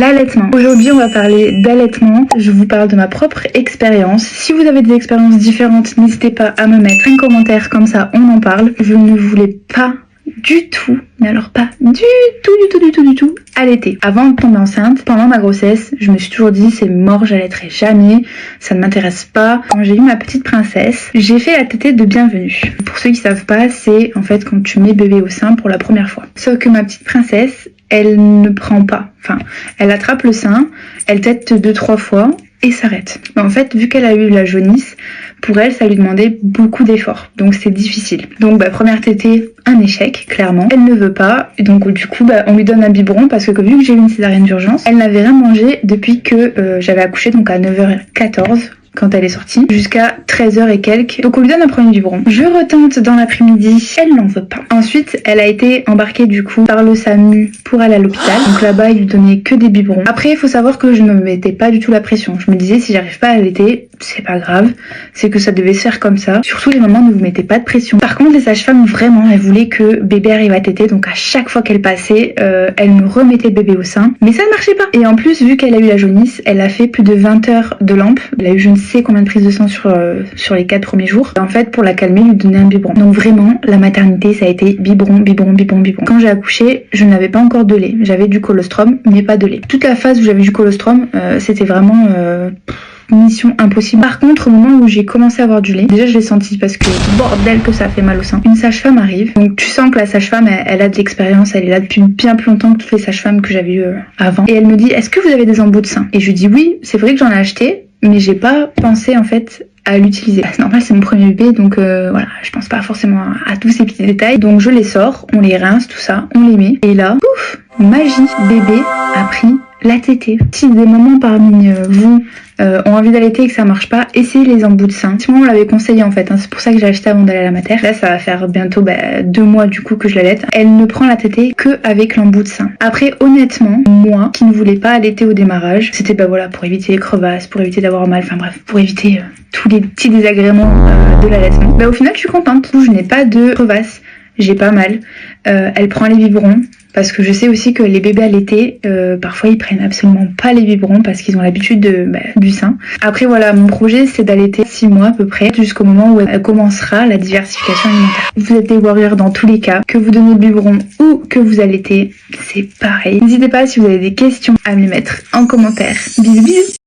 L'allaitement. Aujourd'hui, on va parler d'allaitement. Je vous parle de ma propre expérience. Si vous avez des expériences différentes, n'hésitez pas à me mettre un commentaire, comme ça on en parle. Je ne voulais pas du tout, mais alors pas du tout allaiter. Avant de tomber enceinte, pendant ma grossesse, je me suis toujours dit c'est mort, j'allaiterai jamais, ça ne m'intéresse pas. Quand j'ai eu ma petite princesse, j'ai fait la tétée de bienvenue. Pour ceux qui savent pas, c'est en fait quand tu mets bébé au sein pour la première fois. Sauf que ma petite princesse, elle ne prend pas, enfin, elle attrape le sein, elle tète 2-3 fois et s'arrête. Mais en fait, vu qu'elle a eu la jaunisse, pour elle, ça lui demandait beaucoup d'efforts. Donc c'est difficile. Donc première tétée, un échec, clairement. Elle ne veut pas. Et donc du coup, on lui donne un biberon parce que vu que j'ai eu une césarienne d'urgence, elle n'avait rien mangé depuis que j'avais accouché, donc à 9h14. Quand elle est sortie, jusqu'à 13h et quelques. Donc on lui donne un premier biberon. Je retente dans l'après-midi, elle n'en veut pas. Ensuite, elle a été embarquée du coup par le SAMU pour aller à l'hôpital. Donc là-bas, ils lui donnaient que des biberons. Après, il faut savoir que je ne me mettais pas du tout la pression. Je me disais, si j'arrive pas à allaiter, c'est pas grave. C'est que ça devait se faire comme ça. Surtout les mamans, ne vous mettez pas de pression. Par contre, les sages-femmes, vraiment, elles voulaient que bébé arrive à téter. Donc à chaque fois qu'elle passait, elle me remettait bébé au sein. Mais ça ne marchait pas. Et en plus, vu qu'elle a eu la jaunisse, elle a fait plus de 20 heures de lampe. Elle a eu je ne sais combien de prises de sang sur les 4 premiers jours. Et en fait, pour la calmer, lui donner un biberon. Donc vraiment, la maternité, ça a été biberon. Quand j'ai accouché, je n'avais pas encore de lait. J'avais du colostrum, mais pas de lait. Toute la phase où j'avais du colostrum, c'était vraiment... mission impossible. Par contre, au moment où j'ai commencé à avoir du lait, déjà je l'ai senti parce que bordel que ça fait mal au sein. Une sage-femme arrive, donc tu sens que la sage-femme elle a de l'expérience, elle est là depuis bien plus longtemps que toutes les sages-femmes que j'avais eues avant. Et elle me dit, est-ce que vous avez des embouts de sein? Et je lui dis oui, c'est vrai que j'en ai acheté, mais j'ai pas pensé en fait à l'utiliser. C'est normal, c'est mon premier bébé, donc voilà, je pense pas forcément à tous ces petits détails. Donc je les sors, on les rince, tout ça, on les met. Et là, pouf, magie, bébé a pris la tétée. Si des mamans parmi vous ont envie d'allaiter et que ça marche pas, essayez les embouts de sein. Moi on l'avait conseillé en fait, c'est pour ça que j'ai acheté avant d'aller à la mater. Là ça va faire bientôt 2 mois du coup que je l'allaite. Elle ne prend la tétée que avec l'embout de sein. Après honnêtement, moi qui ne voulais pas allaiter au démarrage, c'était voilà pour éviter les crevasses, pour éviter d'avoir mal, enfin bref, pour éviter tous les petits désagréments de l'allaitement. Au final je suis contente, je n'ai pas de crevasses, j'ai pas mal. Elle prend les biberons. Parce que je sais aussi que les bébés allaités, parfois ils prennent absolument pas les biberons parce qu'ils ont l'habitude du sein. Après voilà, mon projet c'est d'allaiter 6 mois à peu près, jusqu'au moment où elle commencera la diversification alimentaire. Vous êtes des warriors dans tous les cas, que vous donnez le biberon ou que vous allaitez, c'est pareil. N'hésitez pas si vous avez des questions à me les mettre en commentaire. Bisous bisous.